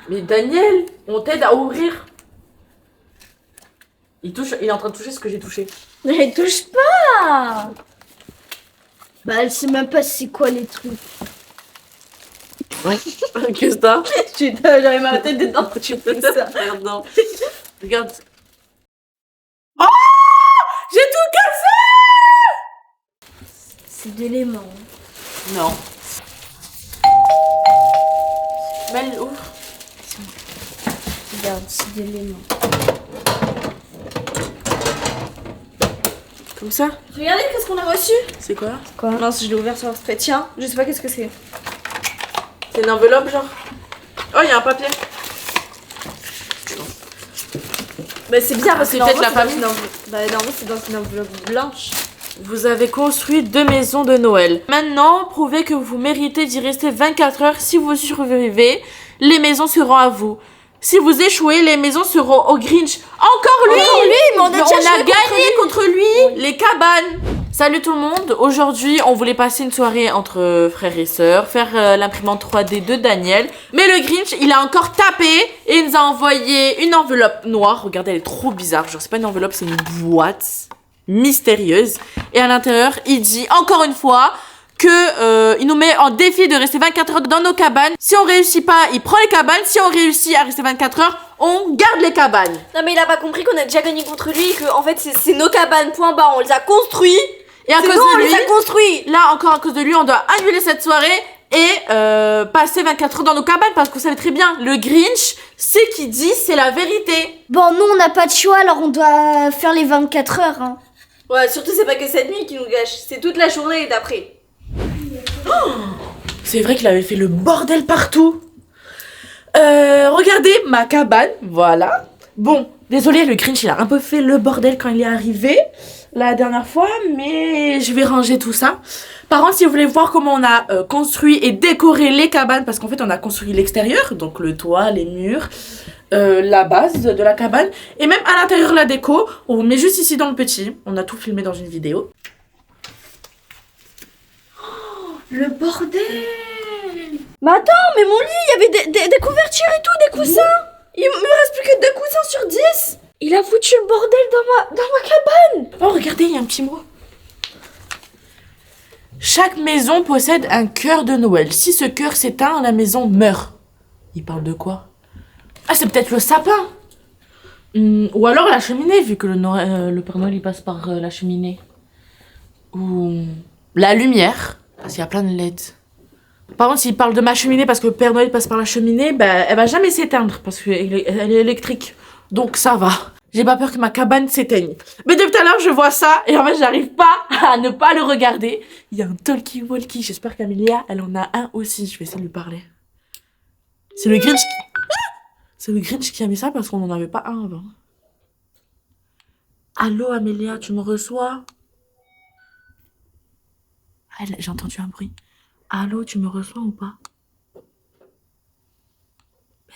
Mais Daniel, on t'aide à ouvrir. Il est en train de toucher ce que j'ai touché. Mais touche pas. Bah elle sait même pas c'est quoi les trucs. Ouais. Qu'est-ce que t'as? J'avais ma tête dedans. Tu peux ça. Regarde. Regarde. Oh! J'ai tout cassé! C'est de l'aimant. Non. Mel, ouvre. Regarde, c'est de l'aimant. Comme ça? Regardez qu'est-ce qu'on a reçu. C'est quoi? Quoi? Non, si je l'ai ouvert sur exprès. Tiens, je sais pas qu'est-ce que c'est. C'est une enveloppe genre? Oh, il y a un papier. Bah c'est bizarre parce que c'est peut-être la famille. Bah normalement c'est dans une enveloppe blanche. Vous avez construit 2 maisons de Noël. Maintenant, prouvez que vous méritez d'y rester 24 heures. Si vous survivez, les maisons seront à vous. Si vous échouez, les maisons seront au Grinch. Encore lui! Mais on a déjà joué gagné contre lui. Oui. Les cabanes. Salut tout le monde. Aujourd'hui, on voulait passer une soirée entre frères et sœurs, faire l'imprimante 3D de Daniel. Mais le Grinch, il a encore tapé et il nous a envoyé une enveloppe noire. Regardez, elle est trop bizarre. Genre, c'est pas une enveloppe, c'est une boîte mystérieuse. Et à l'intérieur, il dit encore une fois que il nous met en défi de rester 24 heures dans nos cabanes. Si on réussit pas, il prend les cabanes. Si on réussit à rester 24 heures, on garde les cabanes. Non mais il a pas compris qu'on a déjà gagné contre lui et que en fait c'est nos cabanes, point barre, on les a construits. Et à cause nous, de on lui, les a construits. Là encore à cause de lui, on doit annuler cette soirée et passer 24 heures dans nos cabanes parce que vous savez très bien, le Grinch, c'est qui dit, c'est la vérité. Bon, nous, on n'a pas de choix, alors on doit faire les 24 heures. Hein. Ouais, surtout c'est pas que cette nuit qui nous gâche, c'est toute la journée d'après. Oh, c'est vrai qu'il avait fait le bordel partout. Regardez ma cabane, voilà. Bon, désolé, le Grinch, il a un peu fait le bordel quand il est arrivé la dernière fois, mais je vais ranger tout ça. Par contre, si vous voulez voir comment on a construit et décoré les cabanes, parce qu'en fait, on a construit l'extérieur, donc le toit, les murs, la base de la cabane, et même à l'intérieur, la déco, on vous met juste ici dans le petit. On a tout filmé dans une vidéo. Oh, le bordel! Mais attends, mais mon lit, il y avait des couvertures et tout, des coussins. Il me reste plus que 2 coussins sur 10. Il a foutu le bordel dans ma cabane. Oh, regardez, il y a un petit mot. Chaque maison possède un cœur de Noël. Si ce cœur s'éteint, la maison meurt. Il parle de quoi? Ah, c'est peut-être le sapin. Ou alors la cheminée, vu que le Père Noël il passe par la cheminée. Ou la lumière, parce qu'il y a plein de LED. Par contre, s'il parle de ma cheminée parce que le Père Noël passe par la cheminée, bah, elle va jamais s'éteindre parce qu'elle est électrique. Donc ça va. J'ai pas peur que ma cabane s'éteigne. Mais depuis tout à l'heure, je vois ça et en fait, j'arrive pas à ne pas le regarder. Il y a un talkie-walkie. J'espère qu'Amélia, elle en a un aussi. Je vais essayer de lui parler. C'est le Grinch C'est le Grinch qui a mis ça parce qu'on n'en avait pas un avant. Allô, Amélia, tu me reçois? Ah, j'ai entendu un bruit. Allô, tu me reçois ou pas?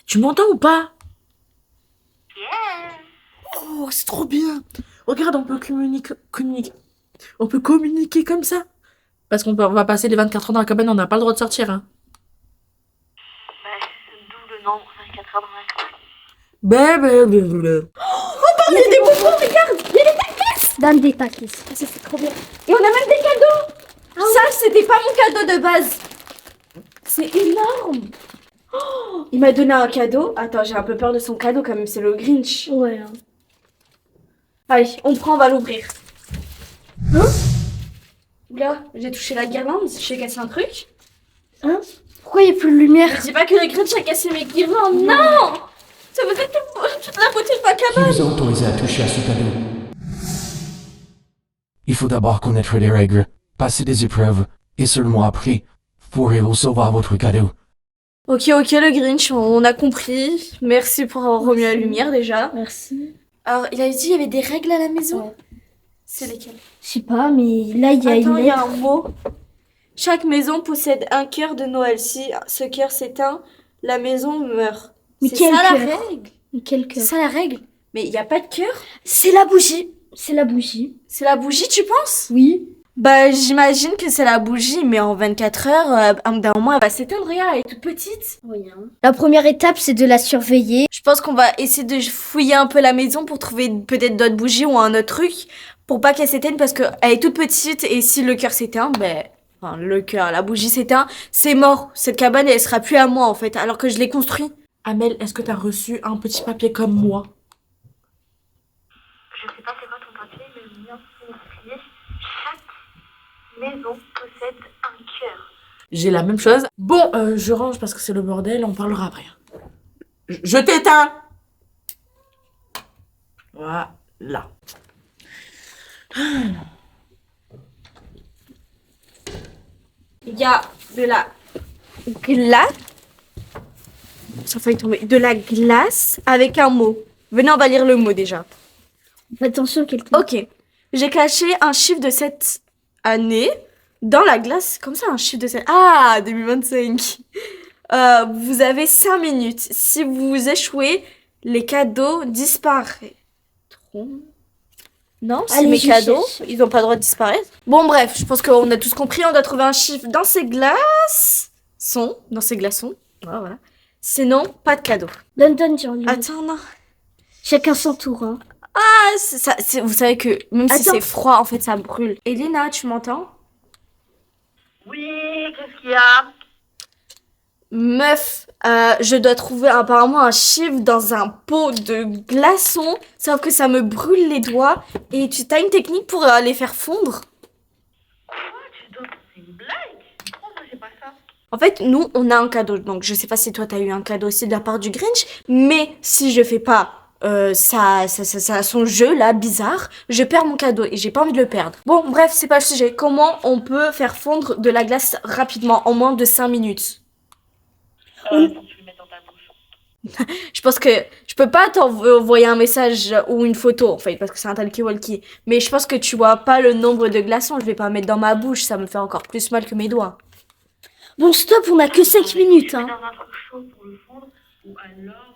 Tu m'entends ou pas? Oh, c'est trop bien. Regarde, on peut communiquer. On peut communiquer comme ça. Parce on va passer les 24 heures dans la cabane, on n'a pas le droit de sortir. Hein. D'où le nombre 24 heures dans la cabane. Oh, il y a des bonbons, regarde. Il y a des taquis. Dans des taquis. Ça, c'est trop bien. Et on a même des cadeaux. Ça, c'était pas mon cadeau de base. C'est énorme. Oh, il m'a donné un cadeau. Attends, j'ai un peu peur de son cadeau quand même, c'est le Grinch. Ouais. Allez, on prend, on va l'ouvrir. Hein? Oula, j'ai touché la guirlande, j'ai cassé un truc. Hein? Pourquoi il n'y a plus de lumière? Je dis pas que le Grinch a cassé mes guirlandes, non! Ça me fait toute la beauté de ma Qui cabane. vous a autorisé à toucher à ce cadeau? Il faut d'abord connaître les règles, passer des épreuves, et seulement après, pourrez-vous recevoir votre cadeau. Ok, le Grinch, on a compris. Merci pour avoir remis la lumière déjà. Merci. Alors, il a dit qu'il y avait des règles à la maison. Ouais. C'est lesquelles? Je sais pas, mais là, il y a Attends, une il y a lettre. un mot. Chaque maison possède un cœur de Noël. Si ce cœur s'éteint, la maison meurt. Mais C'est quel ça la cœur? règle? Mais quel C'est cœur? ça la règle? Mais il n'y a pas de cœur? C'est la bougie. C'est la bougie. C'est la bougie, tu penses? Oui. Bah, j'imagine que c'est la bougie, mais en 24 heures, d'un moment, elle va s'éteindre. Regarde, elle est toute petite. Oui, hein. La première étape, c'est de la surveiller. Je pense qu'on va essayer de fouiller un peu la maison pour trouver peut-être d'autres bougies ou un autre truc pour pas qu'elle s'éteigne parce qu'elle est toute petite et si le cœur s'éteint, ben, enfin, la bougie s'éteint, c'est mort. Cette cabane, elle sera plus à moi en fait, alors que je l'ai construite. Amel, est-ce que t'as reçu un petit papier comme moi? Je sais pas c'est quoi ton papier, mais le mien c'est écrit chaque maison possède un cœur. J'ai la même chose. Bon, je range parce que c'est le bordel, on parlera après. Je t'éteins. Voilà. Il y a de la glace. Ça a failli tomber. De la glace avec un mot. Venez, on va lire le mot déjà. Attention, quelqu'un. Ok. J'ai caché un chiffre de cette année dans la glace. Comme ça, un chiffre de cette... Ah, 2025. Vous avez 5 minutes. Si vous échouez, les cadeaux disparaîtront. Non, c'est Allez, mes je cadeaux. cherche. Ils n'ont pas le droit de disparaître. Bon, bref, je pense qu'on a tous compris. On doit trouver un chiffre dans ces glaçons. Dans ces glaçons. Voilà. Sinon, pas de cadeau. Donne, Jean. Attends, non. Chacun son tour, hein. Ah, vous savez que même si Attends. c'est froid, en fait, ça brûle. Elena, tu m'entends? Oui, qu'est-ce qu'il y a? Meuf, je dois trouver apparemment un chiffre dans un pot de glaçons, sauf que ça me brûle les doigts. Et tu as une technique pour les faire fondre? Quoi? C'est une blague? Pourquoi moi j'ai pas ça? En fait, nous, on a un cadeau. Donc, je sais pas si toi, t'as eu un cadeau aussi de la part du Grinch. Mais si je fais pas son jeu, là, bizarre, je perds mon cadeau. Et j'ai pas envie de le perdre. Bon, bref, c'est pas le sujet. Comment on peut faire fondre de la glace rapidement, en moins de 5 minutes? Faut que tu le mettes dans ta bouche. Je pense que je peux pas t'envoyer un message ou une photo, en fait, parce que c'est un talkie-walkie. Mais je pense que tu vois pas le nombre de glaçons. Je vais pas mettre dans ma bouche. Ça me fait encore plus mal que mes doigts. Bon, stop, on a que 5 minutes, hein. Dans un truc chaud pour le fondre, ou alors,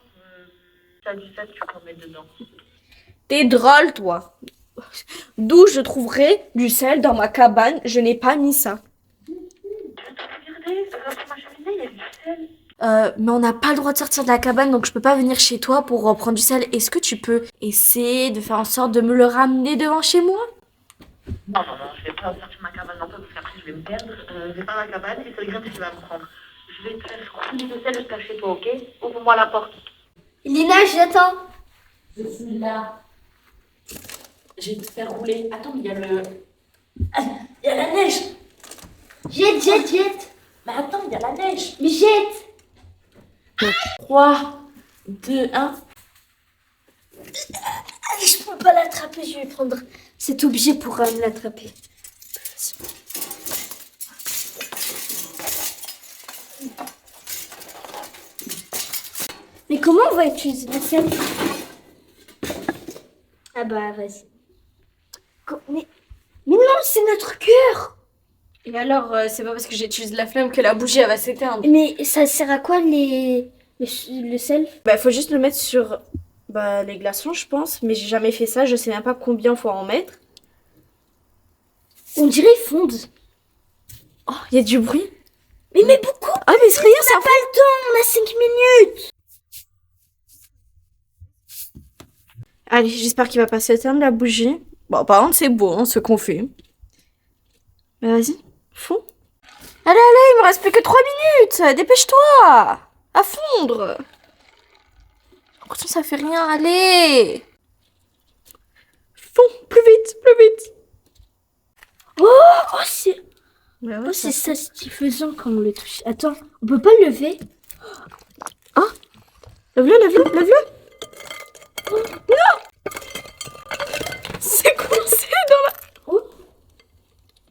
t'as du sel, tu peux en mettre dedans. T'es drôle, toi. D'où je trouverai du sel dans ma cabane? Je n'ai pas mis ça. Regardez, sur ma cheminée, il y a du sel. Mais on n'a pas le droit de sortir de la cabane, donc je peux pas venir chez toi pour reprendre du sel. Est-ce que tu peux essayer de faire en sorte de me le ramener devant chez moi? Non, je vais pas sortir ma cabane non plus parce qu'après je vais me perdre. Je vais pas à ma cabane et c'est le Grinch qui va me prendre. Je vais te faire couler de sel jusqu'à chez toi, ok? Ouvre-moi la porte. Lina, j'attends. Je suis là. Je vais te faire rouler. Attends, il y a le... Il y a la neige. Jette. Mais attends, il y a la neige. Mais jette. 3, 2, 1. Allez, je peux pas l'attraper, je vais prendre cet objet pour l'attraper. Mais comment on va utiliser le sel? Ah bah, vas-y. Mais non, c'est notre cœur. Et alors, c'est pas parce que j'utilise la flemme que la bougie elle va s'éteindre. Mais ça sert à quoi le sel? Bah, faut juste le mettre sur les glaçons, je pense. Mais j'ai jamais fait ça, je sais même pas combien faut en mettre. On dirait ils fondent. Oh, il y a du bruit. Mais beaucoup. Ah, mais c'est rien, ça On n'a pas le temps, on a 5 minutes. Allez, j'espère qu'il va pas s'éteindre la bougie. Bon, par contre, c'est beau, hein, ce qu'on fait. Mais vas-y, fonds. Allez, il me reste plus que 3 minutes. Dépêche-toi. À fondre. Pourtant, ça fait rien. Allez. Fonds, plus vite. Oh, c'est Ouais, oh, c'est satisfaisant quand on le touche. Attends, on peut pas le lever? Lève-le. Oh, non. C'est coincé dans la... Oh.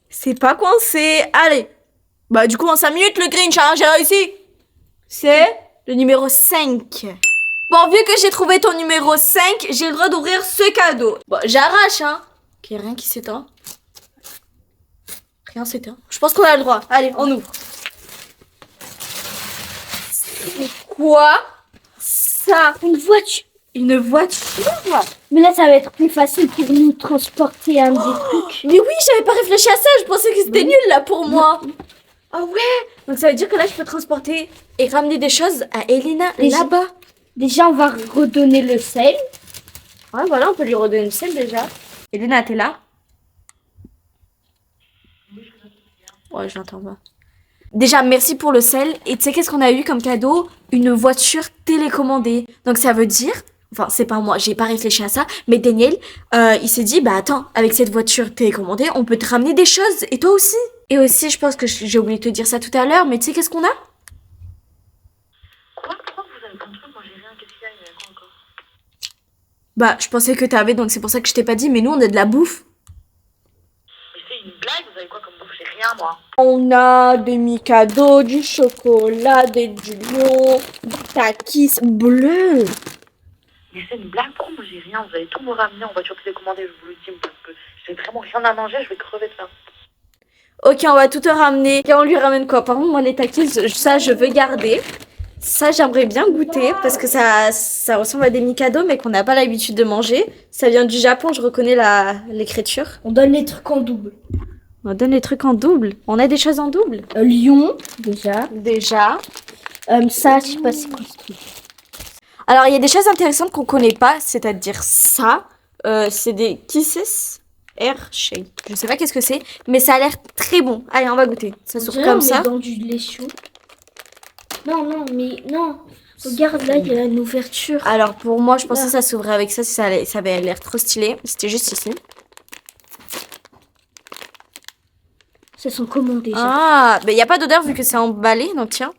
C'est pas coincé. Allez. Bah, du coup, en 5 minutes, le Grinch, hein, j'ai réussi. C'est le numéro 5. Bon, vu que j'ai trouvé ton numéro 5, j'ai le droit d'ouvrir ce cadeau. Bon, j'arrache, hein. Ok, rien qui s'éteint. Rien s'éteint. Je pense qu'on a le droit. Allez, on ouvre. C'est quoi ça? Une voiture. Une voiture? Mais là, ça va être plus facile pour nous transporter un des trucs. Mais oui, j'avais pas réfléchi à ça, je pensais que c'était nul là pour moi. Ah ouais, donc ça veut dire que là je peux transporter et ramener des choses à Elena Déjà- là-bas. Déjà, on va redonner le sel. Ouais, voilà, on peut lui redonner le sel déjà. Elena, t'es là? Ouais, je l'entends pas. Déjà, merci pour le sel. Et tu sais qu'est-ce qu'on a eu comme cadeau? Une voiture télécommandée. Donc ça veut dire, enfin c'est pas moi, j'ai pas réfléchi à ça, mais Daniel, il s'est dit, bah attends, avec cette voiture télécommandée, on peut te ramener des choses. Et toi aussi. Et aussi, je pense que j'ai oublié de te dire ça tout à l'heure, mais tu sais qu'est-ce qu'on a? Quoi? Pourquoi vous avez plein de trucs? Moi j'ai rien. Qu'est-ce qu'il y a? Il y a quoi encore? Bah, je pensais que t'avais, donc c'est pour ça que je t'ai pas dit, mais nous on a de la bouffe. Mais c'est une blague? Vous avez quoi comme bouffe? J'ai rien moi. On a des Mikado, du chocolat, des Dulions, du takis bleu. Mais c'est une blague? Pourquoi moi j'ai rien? Vous allez tout me ramener en voiture télécommandée, je vous le dis, parce que j'ai vraiment rien à manger, je vais crever de faim. Ok, on va tout te ramener. Et on lui ramène quoi? Par contre, moi, les takis, ça, je veux garder. Ça, j'aimerais bien goûter parce que ça ressemble à des Mikado, mais qu'on n'a pas l'habitude de manger. Ça vient du Japon, je reconnais l'écriture. On donne les trucs en double. On donne les trucs en double. On a des choses en double. Lion, déjà. Déjà. Ça, je sais pas c'est quoi ce truc. Alors, il y a des choses intéressantes qu'on connaît pas, c'est-à-dire ça. C'est des Kisses Air Shake. Je sais pas qu'est-ce que c'est, mais ça a l'air très bon. Allez, on va goûter. Ça On s'ouvre dirait comme on est ça. dans du lait chaud. Non, non, mais non. Regarde, là, il y a une ouverture. Alors, pour moi, je pensais Là. que ça s'ouvrait avec ça, si ça avait l'air trop stylé. C'était juste ici. Ça sent comment déjà? Ah, mais il n'y a pas d'odeur vu que c'est emballé, donc tiens.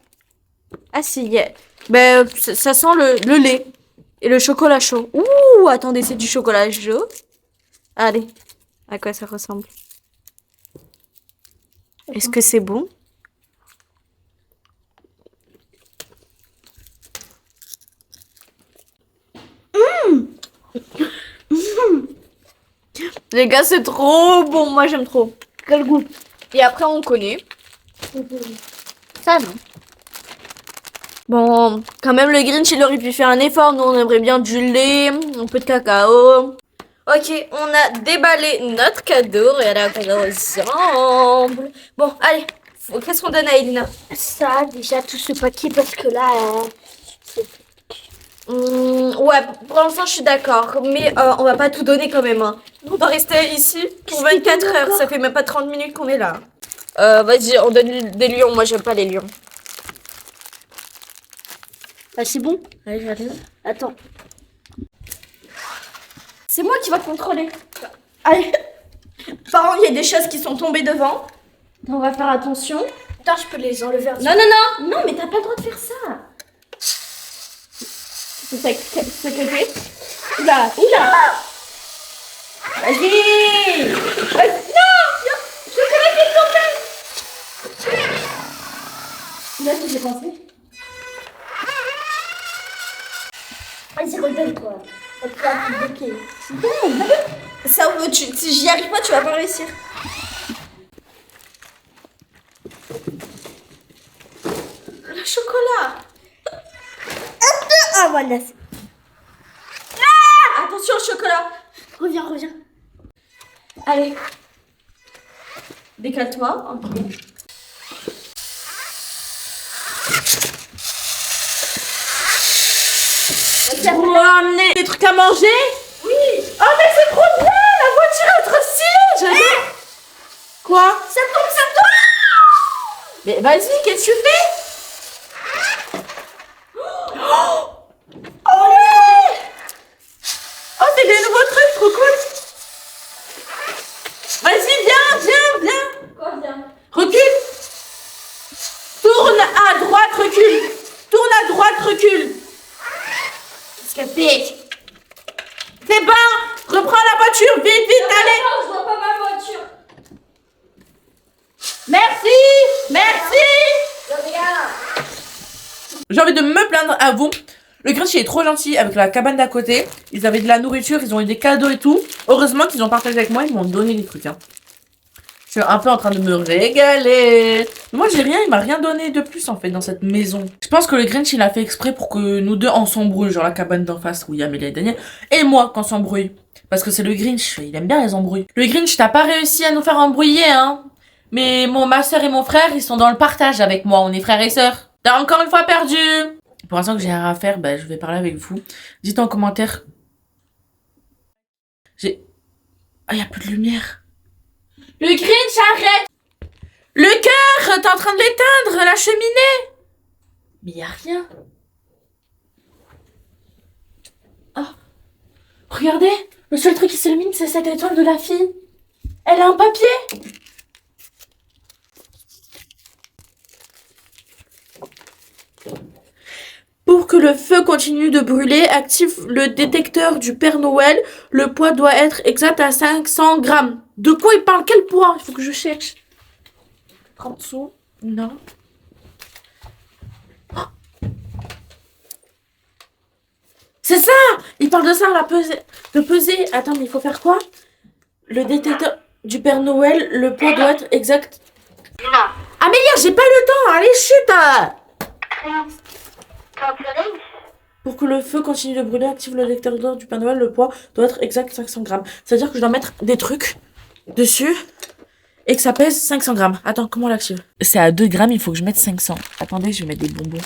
Ah si, ben, ça sent le lait et le chocolat chaud. Ouh, attendez, c'est du chocolat chaud. Allez, à quoi ça ressemble? Est-ce que c'est bon? Les gars, c'est trop bon. Moi, j'aime trop. Quel goût? Et après, on connaît. Ça, non. Bon, quand même, le Grinch, il aurait pu faire un effort. Nous, on aimerait bien du lait, un peu de cacao. Ok, on a déballé notre cadeau. Regardez à quoi ça ressemble. Bon, allez. Qu'est-ce qu'on donne à Elina? Ça, déjà, tout ce paquet, parce que là... Ouais, pour l'instant, je suis d'accord. Mais on va pas tout donner quand même. Hein. On doit rester ici pour 24 heures. Ça fait même pas 30 minutes qu'on est là. Vas-y, on donne des lions. Moi, j'aime pas les lions. Ah, c'est bon? Allez, j'arrive. Attends. C'est moi qui va contrôler. Allez. Par contre, il y a des choses qui sont tombées devant. On va faire attention. Attends, je peux les enlever un petit Non, non, non. Non, mais t'as pas le droit de faire ça. C'est ce côté. Oula, oula. Vas-y. Non, je connais qui est tombé. Là, ce que j'ai pensé. Vas-y, redonne-toi. Ok. Ça, si j'y arrive pas, tu vas pas réussir. Le chocolat. Ah, voilà. Attention au chocolat. Reviens, reviens. Allez. Décale-toi. Ok. Pour amener des trucs à manger? Oui. Oh mais c'est trop bien. La voiture est trop stylée. J'adore. Quoi? Ça tombe. Mais vas-y, qu'est-ce que tu fais? Oh ouais. Oh, c'est des nouveaux trucs, trop cool. Vas-y, viens. Quoi, viens? Recule. Tourne à droite, recule. Tourne à droite, recule. Qu'est-ce qu'elle fait? C'est bon. Reprends la voiture, vite, allez. Non, je vois pas ma voiture. Merci. Regarde. J'ai envie de me plaindre à vous. Le Grinch il est trop gentil avec la cabane d'à côté. Ils avaient de la nourriture, ils ont eu des cadeaux et tout. Heureusement qu'ils ont partagé avec moi, ils m'ont donné des trucs. Hein. Je suis un peu en train de me régaler. Moi, j'ai rien, il m'a rien donné de plus, en fait, dans cette maison. Je pense que le Grinch, il a fait exprès pour que nous deux, on s'embrouille. Genre la cabane d'en face où il y a Amélie et Daniel. Et moi, qu'on s'embrouille. Parce que c'est le Grinch, il aime bien les embrouilles. Le Grinch, t'as pas réussi à nous faire embrouiller, hein. Mais ma soeur et mon frère, ils sont dans le partage avec moi. On est frères et sœurs. T'as encore une fois perdu. Pour l'instant que j'ai rien à faire, bah, je vais parler avec vous. Dites en commentaire. Ah, y a plus de lumière. Le Grinch, arrête! Le cœur, t'es en train de l'éteindre, la cheminée! Mais y a rien. Oh, regardez, le seul truc qui s'illumine, c'est cette étoile de la fille. Elle a un papier. Pour que le feu continue de brûler, active le détecteur du Père Noël. Le poids doit être exact à 500 grammes. De quoi il parle? Quel poids? Il faut que je cherche. 30 sous. Non. Oh. C'est ça! Il parle de ça, de peser. Attends, mais il faut faire quoi? Le détecteur du Père Noël, le poids doit être exact. Amélia, j'ai pas le temps. Allez, chute! Pour que le feu continue de brûler, active le détecteur du Père Noël. Le poids doit être exact 500 grammes. C'est-à-dire que je dois mettre des trucs dessus et que ça pèse 500 grammes. Attends, comment on l'active? C'est à 2 grammes, il faut que je mette 500. Attendez, je vais mettre des bonbons.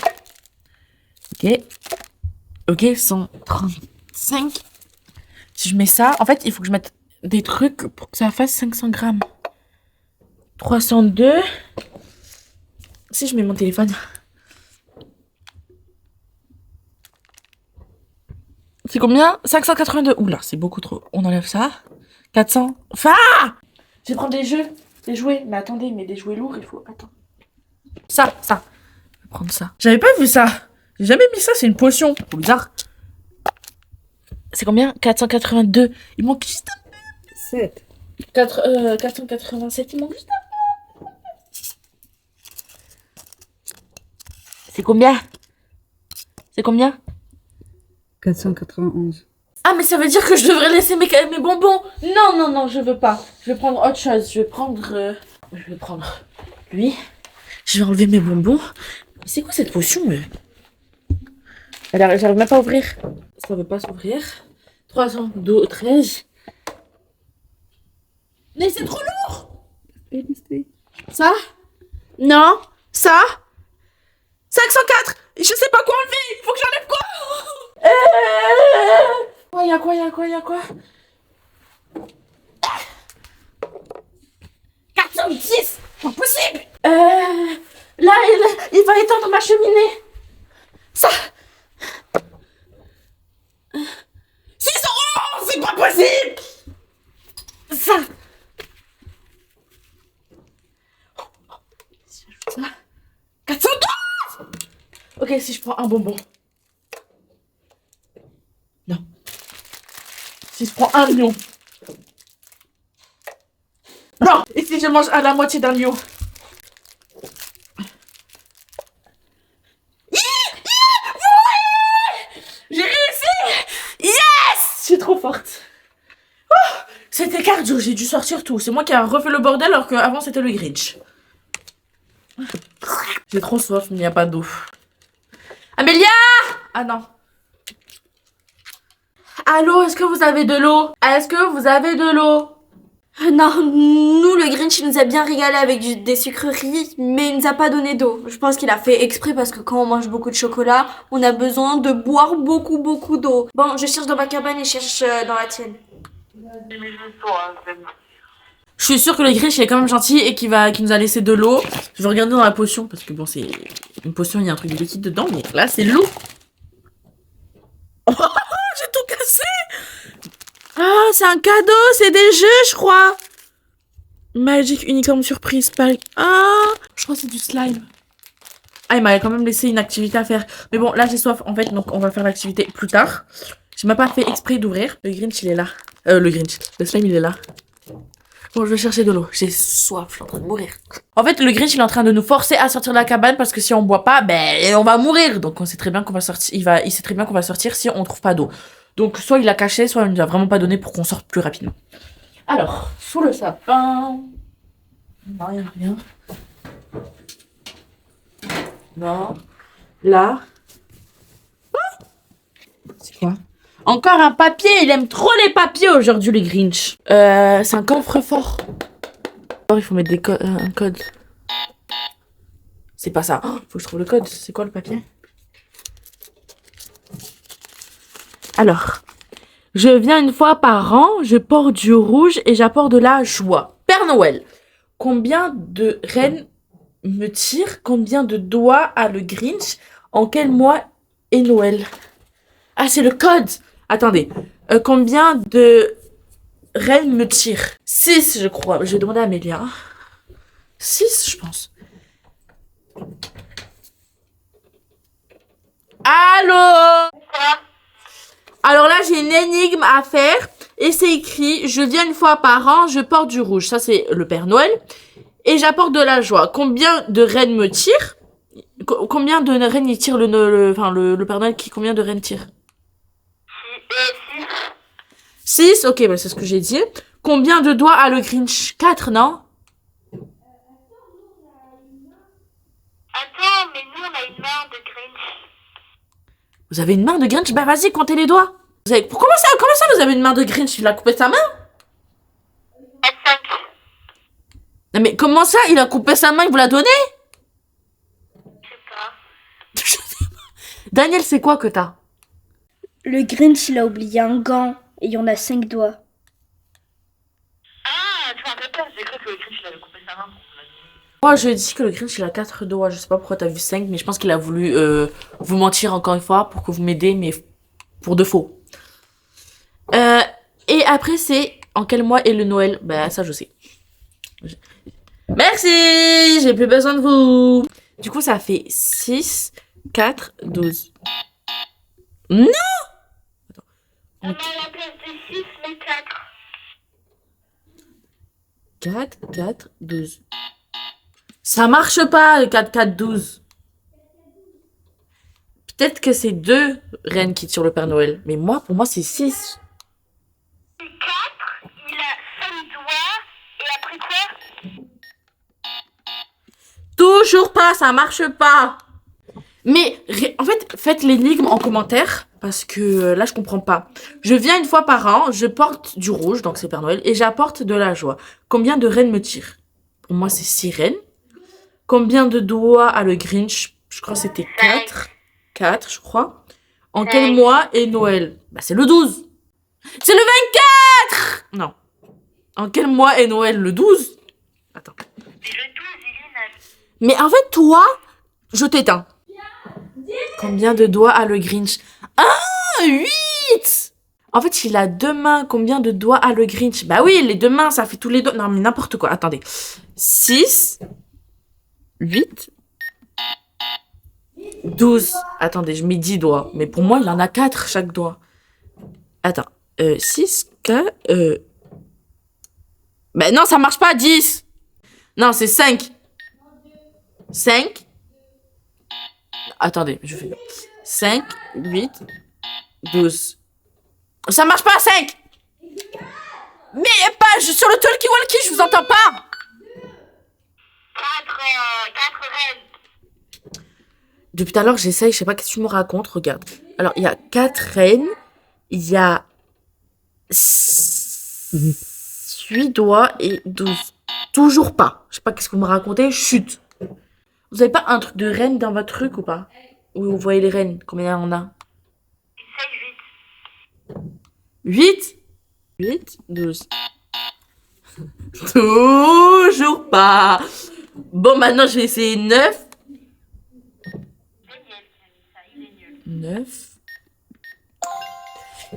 Ok. Ok, 135. Si je mets ça, en fait, il faut que je mette des trucs pour que ça fasse 500 grammes. 302. Si je mets mon téléphone. C'est combien? 582. Oula, c'est beaucoup trop. On enlève ça. 400. Enfin! Je vais prendre des jeux. Des jouets. Mais attendez, mais des jouets lourds, il faut... Attends. Ça. Je vais prendre ça. J'avais pas vu ça. J'ai jamais mis ça, c'est une potion. Trop bizarre. C'est combien? 482. Il manque juste un peu. 7. 487, il manque juste un peu. C'est combien? C'est combien? 491. Ah, mais ça veut dire que je devrais laisser mes bonbons. Non, je veux pas. Je vais prendre autre chose. Je vais prendre lui. Je vais enlever mes bonbons. Mais c'est quoi cette potion, j'arrive même pas à ouvrir. Ça veut pas s'ouvrir. 313. Mais c'est trop lourd. Ça? Non. Ça? 504. Je sais pas quoi enlever. Il faut que j'enlève quoi? Y'a quoi? 406. Pas possible. Là, il va éteindre ma cheminée. Ça. 6 €. C'est pas possible. Ça. Ça. 412. Ok, si je prends un bonbon. Non. Si je prends un lion. Non. Et si je mange à la moitié d'un lion. J'ai réussi. Yes. Je suis trop forte. Oh, c'était cardio, j'ai dû sortir tout. C'est moi qui a refait le bordel alors qu'avant c'était le Grinch. J'ai trop soif, mais il n'y a pas d'eau. Amélia! Ah non. Allô, est-ce que vous avez de l'eau? Non, nous, le Grinch, il nous a bien régalé avec des sucreries, mais il nous a pas donné d'eau. Je pense qu'il a fait exprès parce que quand on mange beaucoup de chocolat, on a besoin de boire beaucoup d'eau. Bon, je cherche dans ma cabane et je cherche dans la tienne. Je suis sûre que le Grinch il est quand même gentil et qu'il nous a laissé de l'eau. Je vais regarder dans la potion parce que bon, c'est une potion, il y a un truc de liquide dedans, mais là c'est l'eau. Oh, j'ai tout cassé. Ah, c'est un cadeau, c'est des jeux, je crois. Magic Unicorn Surprise Pack. Ah, je crois que c'est du slime. Ah, il m'a quand même laissé une activité à faire. Mais bon, là j'ai soif en fait, donc on va faire l'activité plus tard. J'ai même pas fait exprès d'ouvrir. Le Grinch il est là. Le slime il est là. Bon, je vais chercher de l'eau. J'ai soif, je suis en train de mourir. En fait, le Grinch, il est en train de nous forcer à sortir de la cabane parce que si on boit pas, ben, on va mourir. Donc, on sait très bien qu'on va sortir. Il sait très bien qu'on va sortir si on trouve pas d'eau. Donc, soit il l'a caché, soit il nous a vraiment pas donné pour qu'on sorte plus rapidement. Alors, sous le sapin. Non, il n'y a rien. Non. Là. C'est quoi? Encore un papier. Il aime trop les papiers aujourd'hui, les Grinch. C'est un coffre-fort. Il faut mettre un code. C'est pas ça. Oh, faut que je trouve le code. C'est quoi le papier? Alors. Je viens une fois par an, je porte du rouge et j'apporte de la joie. Père Noël. Combien de rennes me tire? Combien de doigts a le Grinch? En quel mois est Noël? Ah, c'est le code. Attendez. Combien de rennes me tire? 6, je crois. Je vais demander à Amélia. 6, je pense. Allô? Alors là, j'ai une énigme à faire. Et c'est écrit, je viens une fois par an, je porte du rouge. Ça, c'est le Père Noël. Et j'apporte de la joie. Combien de rennes me tire? Combien de rennes il tire le Père Noël combien de rennes tire? 6, ok, bah c'est ce que j'ai dit. Combien de doigts a le Grinch? 4, non? Attends, mais nous, on a une main de Grinch. Vous avez une main de Grinch? Bah vas-y, comptez les doigts. Comment ça vous avez une main de Grinch? Il a coupé sa main? 5. Non mais comment ça? Il a coupé sa main, il vous l'a donné? Je sais pas. Daniel, c'est quoi que t'as? Le Grinch, il a oublié un gant et il y en a 5 doigts. Ah, tu m'as fait peur, j'ai cru que le Grinch, il avait coupé sa main. Moi, je dis que le Grinch, il a 4 doigts. Je sais pas pourquoi t'as vu 5, mais je pense qu'il a voulu vous mentir encore une fois pour que vous m'aidez, mais pour de faux. Et après, c'est en quel mois est le Noël? Bah, ça, je sais. Merci! J'ai plus besoin de vous. Du coup, ça fait 6, 4, 12. Non! On a la place de 6, mais 4. 4, 4, 12. Ça marche pas, le 4, 4, 12. Peut-être que c'est 2 rennes qui tirent le Père Noël. Mais moi, pour moi, c'est 6. C'est 4, il a 5 doigts, et après quoi? Toujours pas, ça marche pas. Mais, en fait, faites l'énigme en commentaire. Parce que là, je comprends pas. Je viens une fois par an, je porte du rouge, donc c'est Père Noël, et j'apporte de la joie. Combien de rennes me tirent? Pour moi, c'est 6 rennes. Combien de doigts a le Grinch? Je crois que c'était 4. 4, je crois. En quel mois est Noël? Bah, c'est le 12. C'est le 24! Non. En quel mois est Noël? Le 12? Attends. C'est le 12, il est 9. Mais en fait, toi, je t'éteins. Combien de doigts a le Grinch? 8! En fait, il a 2 mains. Combien de doigts a le Grinch? Bah oui, les 2 mains, ça fait tous les doigts. Non, mais n'importe quoi. Attendez. 6, 8, 12. Attendez, je mets 10 doigts. Mais pour moi, il en a 4 chaque doigt. Attends. 6, 4... Ben non, ça marche pas, 10. Non, c'est 5. 5. Attendez, je fais 5, 8, 12. Ça marche pas, 5. Mais pas, sur le talkie-walkie, je vous entends pas. 4 rennes. Depuis tout à l'heure, j'essaye, je sais pas qu'est-ce que tu me racontes, regarde. Alors, il y a 4 rennes, il y a 8 doigts et 12. Toujours pas. Je sais pas qu'est-ce que vous me racontez, chut. Vous avez pas un truc de reine dans votre truc ou pas? Où vous voyez les rennes, combien on a? 8? 8, 12. Toujours pas. Bon, maintenant, je vais essayer 9. 9.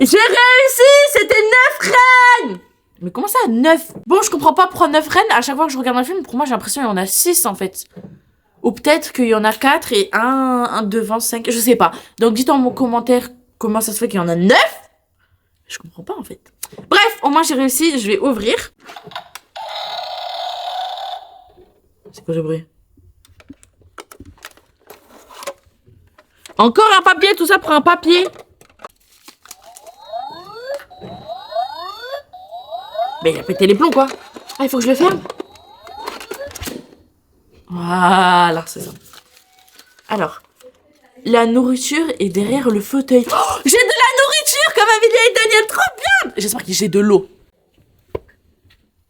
J'ai réussi! C'était 9 rennes! Mais comment ça, 9? Bon, je comprends pas pourquoi 9 rennes. À chaque fois que je regarde un film, pour moi, j'ai l'impression qu'il y en a 6 en fait. Ou peut-être qu'il y en a 4 et un devant 5. Je sais pas. Donc, dites en commentaire comment ça se fait qu'il y en a 9. Je comprends pas en fait. Bref, au moins j'ai réussi. Je vais ouvrir. C'est quoi ce bruit? Encore un papier, tout ça pour un papier. Mais il a pété les plombs quoi. Ah, il faut que je le ferme. Voilà, c'est ça. Alors, la nourriture est derrière le fauteuil. Oh, j'ai de la nourriture comme Amélia et Daniel, trop bien. J'espère que j'ai de l'eau.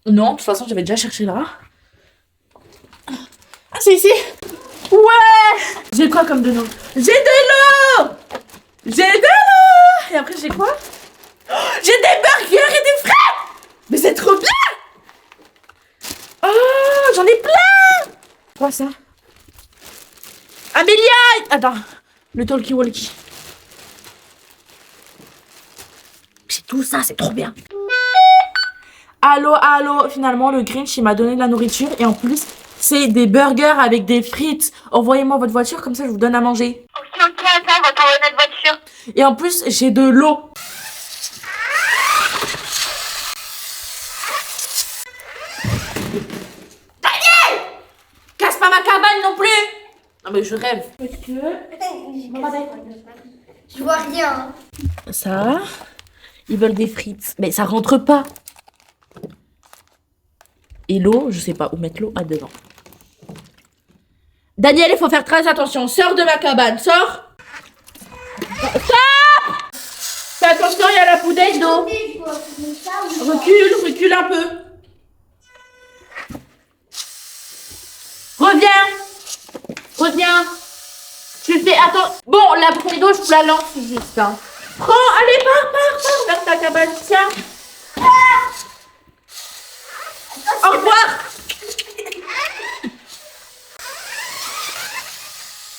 Non, de toute façon, j'avais déjà cherché là. Ah, c'est ici. Ouais. J'ai quoi comme de l'eau? J'ai de l'eau. J'ai de l'eau. Et après, j'ai quoi? Oh, j'ai des burgers et des frites. Mais c'est trop bien. Oh, j'en ai plein. Quoi ça? Amélia! Attends, le talkie-walkie. C'est tout ça, c'est trop bien. Allô, allô, finalement le Grinch il m'a donné de la nourriture et en plus c'est des burgers avec des frites. Envoyez-moi votre voiture comme ça je vous donne à manger. Ok, attends, on va t'envoyer notre voiture. Et en plus j'ai de l'eau. Daniel! Casse pas ma cabane non plus! Non mais je rêve. Je vois rien. Ça, ils veulent des frites. Mais ça rentre pas. Et l'eau, je sais pas où mettre l'eau. Ah, devant. Daniel, il faut faire très attention. Sors de ma cabane, sors. Sors. Fais attention, il y a la bouteille d'eau. Recule un peu. Reviens. Tu fais, attends. Bon, la bouteille d'eau, je vous la lance juste. Hein. Prends, allez, pars vers ta cabane, tiens. Au revoir.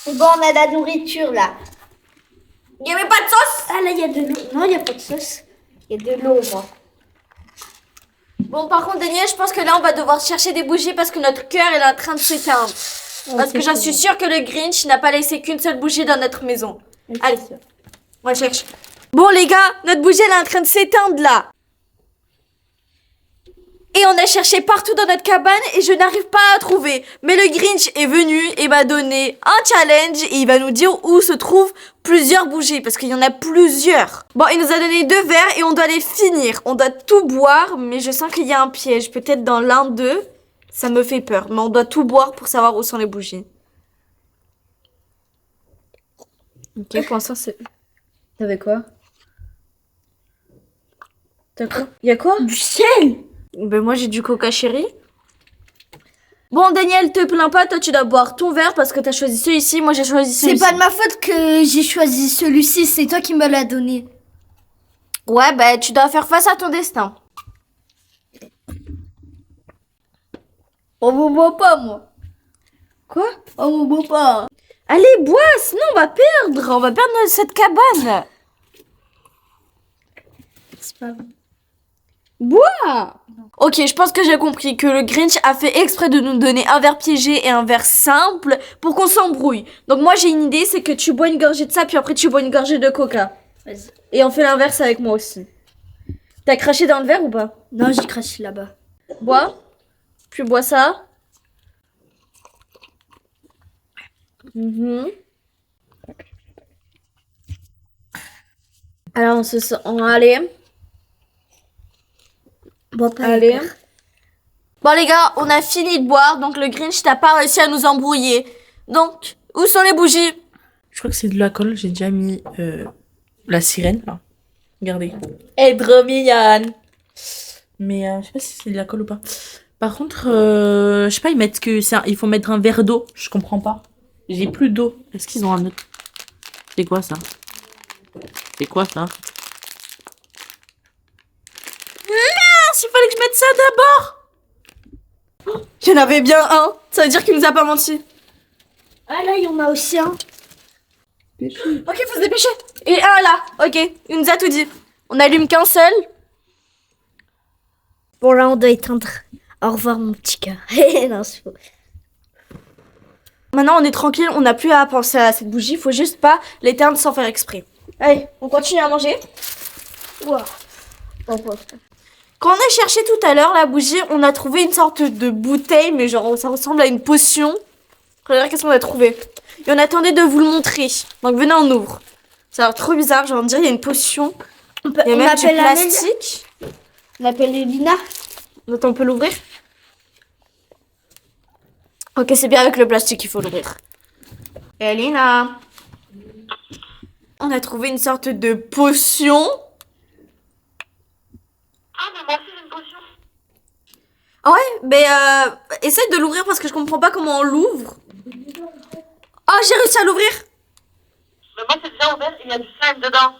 C'est bon, on a de la nourriture là. Il y avait pas de sauce? Ah là, il y a de l'eau. Non, il n'y a pas de sauce. Il y a de l'eau, moi. Bon, par contre, Daniel, je pense que là, on va devoir chercher des bougies parce que notre cœur est en train de s'éteindre. Parce que j'en suis sûre que le Grinch n'a pas laissé qu'une seule bougie dans notre maison. Allez, on la cherche. Bon, les gars, notre bougie, elle est en train de s'éteindre là. Et on a cherché partout dans notre cabane et je n'arrive pas à trouver. Mais le Grinch est venu et m'a donné un challenge et il va nous dire où se trouvent plusieurs bougies parce qu'il y en a plusieurs. Bon, il nous a donné 2 verres et on doit les finir. On doit tout boire, mais je sens qu'il y a un piège. Peut-être dans l'un d'eux. Ça me fait peur, mais on doit tout boire pour savoir où sont les bougies. Ok, pour l'instant, c'est... T'avais quoi? T'as quoi? Y'a quoi? Du ciel. Ben moi, j'ai du coca chéri. Bon, Daniel, te plains pas, toi, tu dois boire ton verre parce que t'as choisi celui-ci. Moi, j'ai choisi C'est celui-ci. pas de ma faute que j'ai choisi celui-ci, c'est toi qui me l'as donné. Ouais, ben, tu dois faire face à ton destin. On me boit pas, moi. Quoi? On me boit pas. Allez, bois, sinon on va perdre. On va perdre cette cabane. C'est pas vrai. Bois. Ok, je pense que j'ai compris que le Grinch a fait exprès de nous donner un verre piégé et un verre simple pour qu'on s'embrouille. Donc moi j'ai une idée, c'est que tu bois une gorgée de ça, puis après tu bois une gorgée de coca. Vas-y. Et on fait l'inverse avec moi aussi. T'as craché dans le verre ou pas? Non, j'ai craché là-bas. Bois. Puis bois ça. Alors on se sent... Allez. Bois pas. Allez. Hyper. Bon les gars, on a fini de boire, donc le Grinch n'a pas réussi à nous embrouiller. Donc, où sont les bougies? Je crois que c'est de la colle. J'ai déjà mis la sirène là. Regardez. Elle est trop mignonne. Mais je sais pas si c'est de la colle ou pas. Par contre, je sais pas, ils mettent que ça. Il faut mettre un verre d'eau. Je comprends pas. J'ai plus d'eau. Est-ce qu'ils ont un autre? C'est quoi ça? C'est quoi ça? Mince, il fallait que je mette ça d'abord. Il y en avait bien un. Ça veut dire qu'il nous a pas menti. Ah là, il y en a aussi un. Ok, faut se dépêcher. Et un là. Ok, il nous a tout dit. On allume qu'un seul. Bon, là, on doit éteindre. Au revoir, mon petit cœur. Non, c'est faux. Maintenant, on est tranquille. On n'a plus à penser à cette bougie. Faut juste pas l'éteindre sans faire exprès. Allez, on continue à manger. Wow. Bon, Quand on a cherché tout à l'heure la bougie, on a trouvé une sorte de bouteille, mais genre ça ressemble à une potion. Regardez qu'est-ce qu'on a trouvé. Et on attendait de vous le montrer. Donc venez, on ouvre. Ça a l'air trop bizarre, genre on dirait il y a une potion. Il y a même du plastique. On appelle Lina. Donc on peut l'ouvrir. Ok, c'est bien avec le plastique qu'il faut l'ouvrir. Elina, on a trouvé une sorte de potion. Ah, mais moi aussi j'ai une potion. Ah ouais, mais essaye de l'ouvrir parce que je comprends pas comment on l'ouvre. Oh, j'ai réussi à l'ouvrir. Mais moi c'est déjà ouvert, il y a du slime dedans.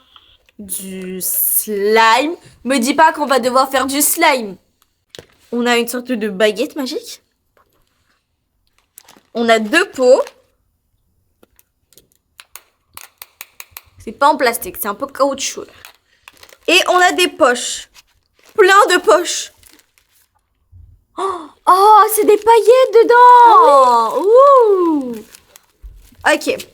Du slime. Me dis pas qu'on va devoir faire du slime. On a une sorte de baguette magique. On a 2 pots. C'est pas en plastique, c'est un peu caoutchouc. Et on a des poches. Plein de poches. Oh, c'est des paillettes dedans. Ouh. Ok.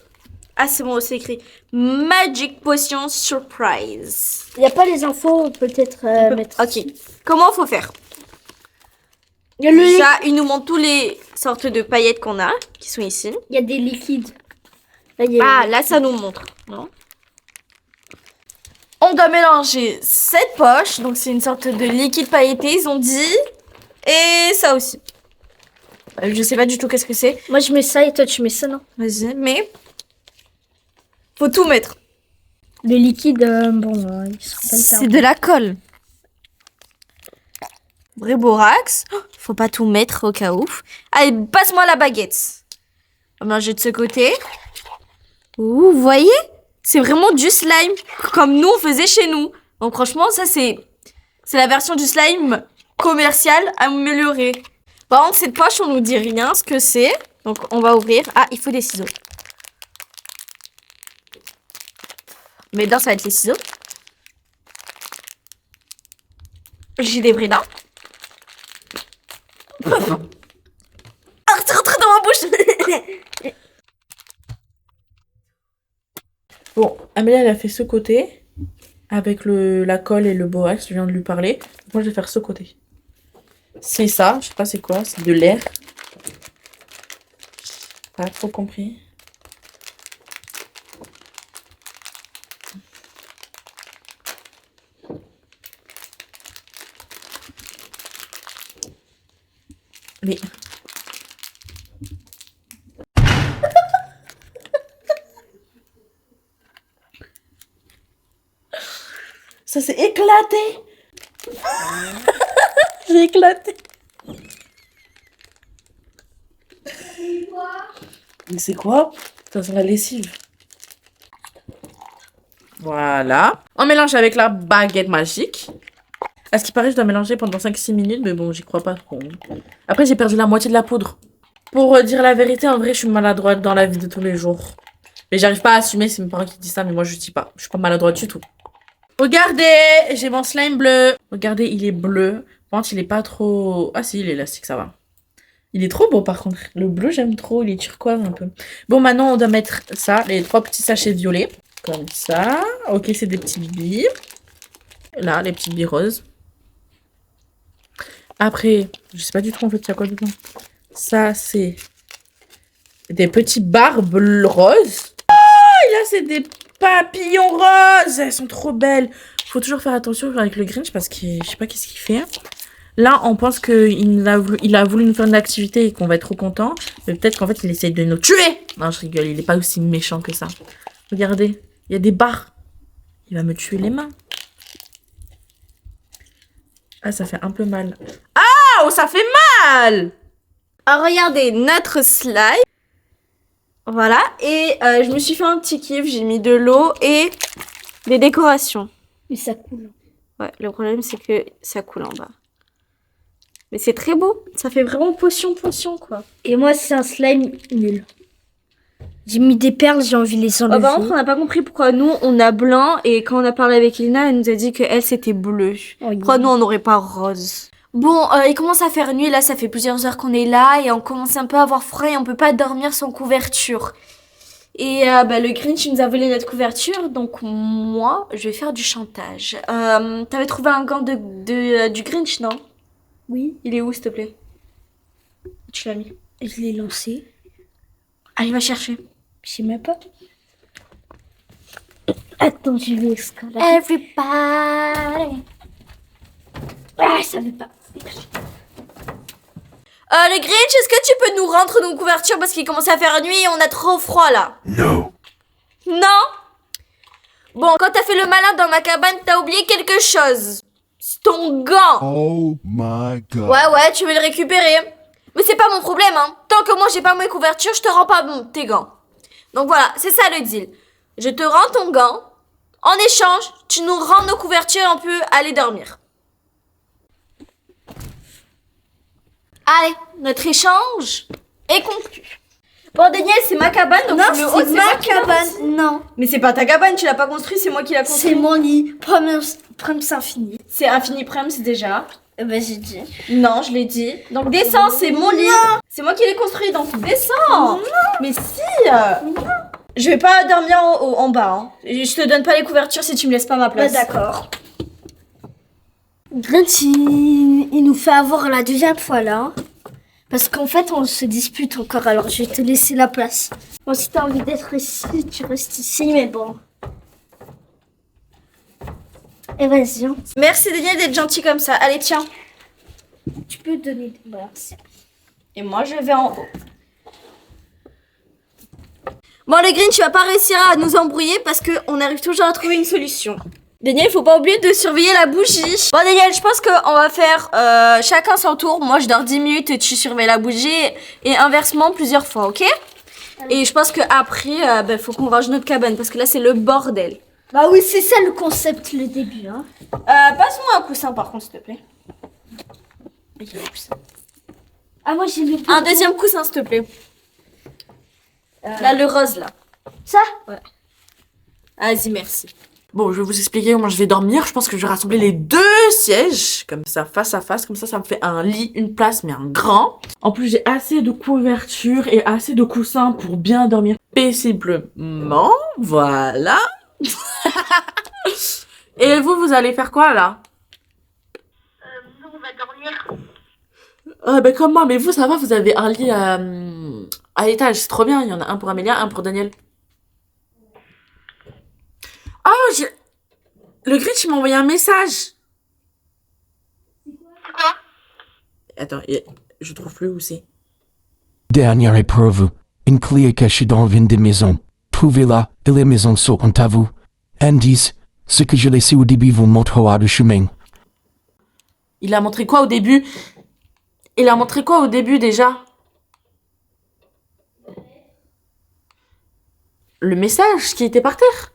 Ah, c'est bon, c'est écrit Magic Potion Surprise. Il n'y a pas les infos, peut-être mettre. Ok. Comment faut faire? Il y a le Déjà, il nous montre tous les sortes de paillettes qu'on a, qui sont ici. il y a des liquides. Là, il y a- Ah, là, ça nous montre. Non? On doit mélanger cette poche, donc c'est une sorte de liquide pailleté, ils ont dit. Et ça aussi. Je sais pas du tout qu'est-ce que c'est. Moi, je mets ça et toi, tu mets ça, non? Vas-y, mais faut tout mettre. Le liquide, bon, il sera pas hyper C'est de la colle. Vrai borax. Oh, faut pas tout mettre au cas où. Allez, passe-moi la baguette. On va manger de ce côté. Ouh, vous voyez? C'est vraiment du slime, comme nous on faisait chez nous. Donc franchement, ça c'est la version du slime commercial améliorée. Par contre, cette poche, on nous dit rien ce que c'est. Donc on va ouvrir. Ah, il faut des ciseaux. Mais dedans, ça va être les ciseaux. J'ai des bridins. Ah, c'est rentré dans ma bouche. Bon, Amélia, elle a fait ce côté. Avec la colle et le borax, je viens de lui parler. Moi, je vais faire ce côté. C'est ça, je sais pas c'est quoi, c'est de l'air. Pas trop compris. Mais... Ça s'est éclaté. J'ai éclaté. Mais c'est quoi? Ça sent la lessive. Voilà. On mélange avec la baguette magique. À ce qui paraît, je dois mélanger pendant 5-6 minutes, mais bon, j'y crois pas trop. Après, j'ai perdu la moitié de la poudre. Pour dire la vérité, en vrai, je suis maladroite dans la vie de tous les jours. Mais j'arrive pas à assumer, c'est mes parents qui disent ça, mais moi, je dis pas. Je suis pas maladroite du tout. Regardez, j'ai mon slime bleu. Regardez, il est bleu. Par contre, il est pas trop... Ah si, il est élastique, ça va. Il est trop beau, par contre. Le bleu, j'aime trop. Il est turquoise un peu. Bon, maintenant, on doit mettre ça, les 3 petits sachets violets. Comme ça. Ok, c'est des petits billes. Là, les petites billes roses. Après, je sais pas du tout en fait, il y a quoi dedans. Ça, c'est des petits barbes roses. Oh, et là, c'est des papillons roses. Elles sont trop belles. Faut toujours faire attention avec le Grinch parce que je sais pas qu'est-ce qu'il fait. Là, on pense qu'il a voulu nous faire une activité et qu'on va être trop content. Mais peut-être qu'en fait, il essaye de nous tuer. Non, je rigole, il est pas aussi méchant que ça. Regardez, il y a des barres. Il va me tuer les mains. Ah, ça fait un peu mal. Ah, oh, ça fait mal! Ah, regardez, notre slime. Voilà, et je me suis fait un petit kiff. J'ai mis de l'eau et des décorations. Mais ça coule. Ouais, le problème, c'est que ça coule en bas. Mais c'est très beau. Ça fait vraiment potion, quoi. Et moi, c'est un slime nul. J'ai mis des perles, j'ai envie de les enlever. Par contre, on n'a pas compris pourquoi nous, on a blanc. Et quand on a parlé avec Lina, elle nous a dit que elle c'était bleu. Oh, Pourquoi nous, on n'aurait pas rose? Bon, il commence à faire nuit. Là, ça fait plusieurs heures qu'on est là. Et on commence un peu à avoir froid. Et on peut pas dormir sans couverture. Et le Grinch nous a volé notre couverture. Donc moi, je vais faire du chantage. T'avais trouvé un gant du Grinch, non? Oui, Il est où, s'il te plaît? Tu l'as mis. je l'ai lancé. Allez, va chercher. Je sais même pas. Attends, je vais escalader. Everybody. Ah, ça veut pas. Le Grinch, est-ce que tu peux nous rendre nos couvertures parce qu'il commence à faire nuit et on a trop froid là? No. Non? Bon, quand t'as fait le malin dans ma cabane, t'as oublié quelque chose. C'est ton gant. Oh my god. Ouais, tu veux le récupérer. Mais c'est pas mon problème, hein. Tant que moi j'ai pas mes couvertures, je te rends pas tes gants. Donc voilà, c'est ça le deal. Je te rends ton gant. En échange, tu nous rends nos couvertures et on peut aller dormir. Allez, notre échange est conclu. Bon, Daniel, c'est ma cabane, donc Non, le haut, c'est ma cabane. Non, Mais c'est pas ta cabane, tu l'as pas construit, c'est moi qui l'ai construit. c'est mon lit. Prime infini. C'est Infini Prem, c'est déjà. Ben, j'ai dit. Non, je l'ai dit. Donc descends, c'est mon lit. C'est moi qui l'ai construit, donc descends. Mais si. Je vais pas dormir en bas. Hein. Je te donne pas les couvertures si tu me laisses pas ma place. D'accord. Grinch, il nous fait avoir la deuxième fois là. Hein. Parce qu'en fait, on se dispute encore, alors je vais te laisser la place. Bon, si t'as envie d'être ici, tu restes ici, mais bon. Et vas-y, hein. Merci Daniel d'être gentil comme ça. Allez, tiens. Tu peux donner des merci. Et moi, je vais en haut. Bon, le Green, tu vas pas réussir à nous embrouiller parce qu'on arrive toujours à trouver une solution. Daniel, faut pas oublier de surveiller la bougie. Bon, Daniel, je pense qu'on va faire chacun son tour. Moi, je dors 10 minutes et tu surveilles la bougie. Et inversement, plusieurs fois, ok? Et je pense qu'après, faut qu'on range notre cabane parce que là, c'est le bordel. Bah oui, c'est ça le concept, le début, hein. Passe-moi un coussin, par contre, s'il te plaît. Ah, moi j'ai le Un deuxième coussin, s'il te plaît. Là, le rose, là. Ça? Ouais. Vas-y, merci. Bon, je vais vous expliquer comment je vais dormir. Je pense que je vais rassembler les deux sièges, comme ça, face à face. Comme ça me fait un lit, une place, mais un grand. En plus, j'ai assez de couverture et assez de coussins pour bien dormir paisiblement. Voilà. Et vous allez faire quoi, là? Nous, on va dormir. Ben comme moi, mais vous, ça va, vous avez un lit à l'étage. C'est trop bien. Il y en a un pour Amélia, un pour Daniel. Oh, le Grinch m'a envoyé un message. C'est quoi? Attends, je trouve plus où c'est. Dernière épreuve. Une clé est cachée dans l'une des maisons. Trouvez-la et les maisons seront à vous. Indice, ce que je laissais au début vous montrera le chemin. Il a montré quoi au début? Il a montré quoi au début déjà? Le message qui était par terre.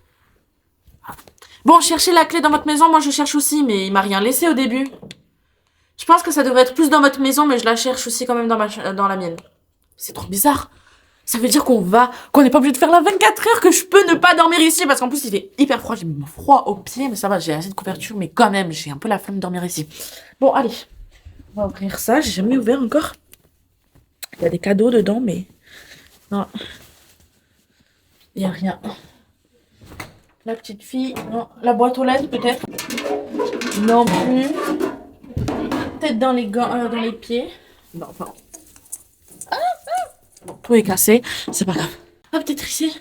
Bon, cherchez la clé dans votre maison, moi je cherche aussi, mais il m'a rien laissé au début. Je pense que ça devrait être plus dans votre maison, mais je la cherche aussi quand même dans la mienne. C'est trop bizarre. Ça veut dire qu'on n'est pas obligé de faire la 24 heures, que je peux ne pas dormir ici, parce qu'en plus il fait hyper froid, j'ai froid aux pieds, mais ça va, j'ai assez de couverture, mais quand même, j'ai un peu la flemme de dormir ici. Bon, allez, on va ouvrir ça, j'ai jamais ouvert encore. Il y a des cadeaux dedans, mais non, il n'y a rien. La petite fille, non, la boîte aux lettres peut-être, non plus. Peut-être dans les gants, dans les pieds. Non, enfin. Bon, tout est cassé, c'est pas grave. Ah, peut-être ici.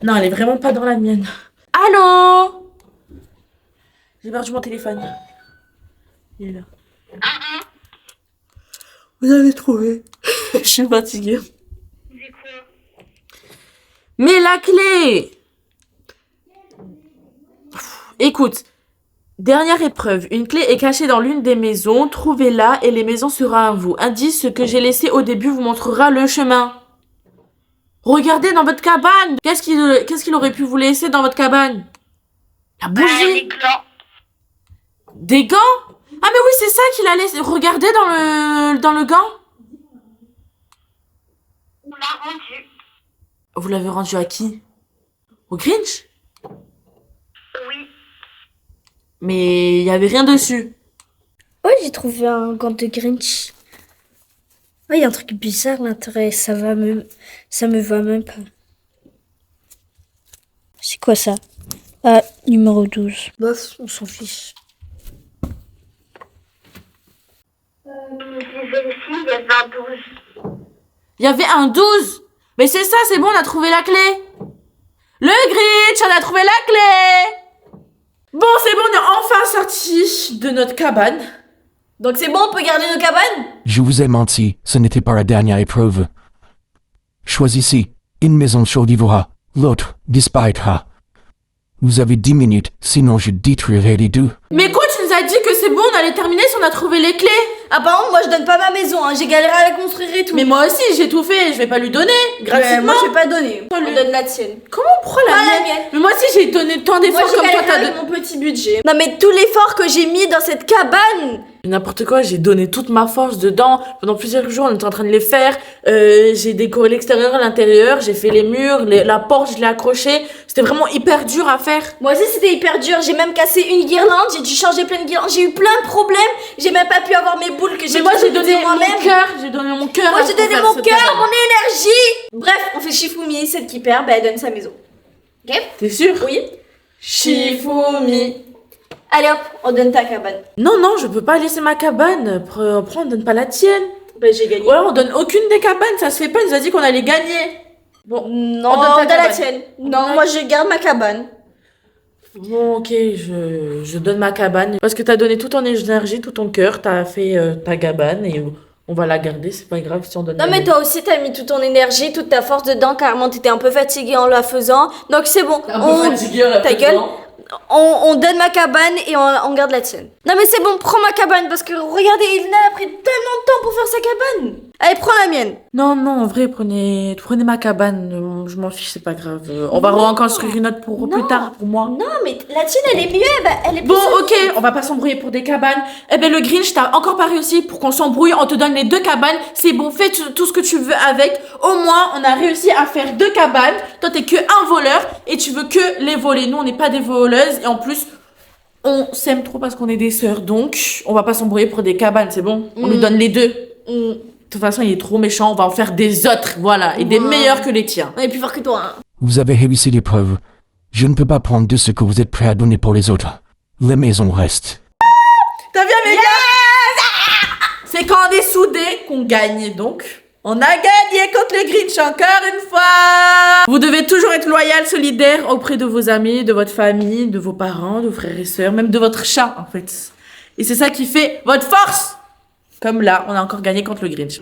Non, elle est vraiment pas dans la mienne. Allô? J'ai perdu mon téléphone. Il est là. Vous avez trouvé? Je suis fatiguée. C'est quoi? Mais la clé! Écoute. Dernière épreuve. Une clé est cachée dans l'une des maisons. Trouvez-la et les maisons seront à vous. Indice, ce que j'ai laissé au début vous montrera le chemin. Regardez dans votre cabane. Qu'est-ce qu'il aurait pu vous laisser dans votre cabane? La bougie. Les glands. Des gants? Ah mais oui, c'est ça qu'il a laissé. Regardez dans le gant. On l'a rendu. Vous l'avez rendu à qui? Au Grinch? Oui. Mais il y avait rien dessus. Oh, j'ai trouvé un gant de Grinch. Oh, il y a un truc bizarre à l'intérieur, ça me va même pas. C'est quoi ça? Ah, numéro 12. Bof, on s'en fiche. Ici, il y avait un 12. Il y avait un 12. Mais c'est ça, c'est bon, on a trouvé la clé. Le Grinch, on a trouvé la clé. Bon, c'est bon, on est enfin sortis de notre cabane. Donc c'est bon, on peut garder nos cabanes? Je vous ai menti, ce n'était pas la dernière épreuve. Choisissez, une maison survivra, l'autre disparaîtra. Vous avez 10 minutes, sinon je détruirai les deux. Mais quoi, tu nous as dit que c'est bon, on allait terminer si on a trouvé les clés. Ah par contre, moi je donne pas ma maison, hein. J'ai galéré à la construire et tout. Mais moi aussi, j'ai tout fait, je vais pas lui donner, gratuitement. moi je vais pas donner. On donne la tienne. Comment on prend la Pas la mienne? mienne. Mais moi aussi, j'ai donné tant Moi d'efforts j'ai comme toi, galéré t'as avec donné. mon petit budget. Non mais tout l'effort que j'ai mis dans cette cabane. N'importe quoi, j'ai donné toute ma force dedans. Pendant plusieurs jours, on était en train de les faire. J'ai décoré l'extérieur, l'intérieur, j'ai fait les murs, la porte, je l'ai accrochée. C'était vraiment hyper dur à faire. Moi aussi c'était hyper dur, j'ai même cassé une guirlande, j'ai dû changer plein de guirlandes, j'ai eu plein de problèmes, j'ai même pas pu avoir mes boules que j'ai Mais moi, j'ai toutes donné utilisées moi-même. mon cœur, j'ai donné mon cœur. Moi à j'ai pour donné faire mon cette cœur, cabane. mon énergie. Bref, on fait Shifumi, celle qui perd, bah elle donne sa maison. Ok? T'es sûr? Oui. Shifumi. Allez hop, on donne ta cabane. Non, non, je peux pas laisser ma cabane. Après, on donne pas la tienne. Bah j'ai gagné. Ou alors, on donne aucune des cabanes, ça se fait pas. Il nous a dit qu'on allait gagner. Bon, Non, on donne on ta donne la cabane. tienne. On Non, donne moi je garde ma cabane. Bon, ok, je donne ma cabane. Parce que t'as donné toute ton énergie, tout ton cœur, t'as fait ta cabane et on va la garder, c'est pas grave si on donne Non la mais mienne. toi aussi t'as mis toute ton énergie, toute ta force dedans, carrément t'étais un peu fatiguée en la faisant. Donc c'est bon, ta gueule. On donne ma cabane et on garde la tienne. Non mais c'est bon, prends ma cabane parce que regardez, Elena a pris tellement de temps pour faire sa cabane. Allez, prends la mienne. Non, non, en vrai, prenez ma cabane, je m'en fiche, c'est pas grave. On va reconstruire une autre pour plus tard, pour moi. Non mais la tienne elle est mieux, elle est plus Bon, solide. ok, on va pas s'embrouiller pour des cabanes. Eh ben, le Grinch, t'as encore pas réussi pour qu'on s'embrouille. On te donne les 2 cabanes. C'est bon, fais tout ce que tu veux avec. Au moins, on a réussi à faire 2 cabanes. Toi, t'es que un voleur et tu veux que les voler. Nous, on n'est pas des voleuses et en plus, on s'aime trop parce qu'on est des sœurs. Donc, on va pas s'embrouiller pour des cabanes, c'est bon? On lui donne les 2. De toute façon, il est trop méchant. On va en faire des autres, voilà, et des meilleurs que les tiens. On est plus fort que toi. Hein. Vous avez réussi l'épreuve. Je ne peux pas prendre de ce que vous êtes prêts à donner pour les autres. Les maisons restent. T'as bien mes gars? C'est quand on est soudés qu'on gagne, donc. On a gagné contre le Grinch encore une fois. Vous devez toujours être loyal, solidaire auprès de vos amis, de votre famille, de vos parents, de vos frères et sœurs, même de votre chat, en fait. Et c'est ça qui fait votre force. Comme là, on a encore gagné contre le Grinch.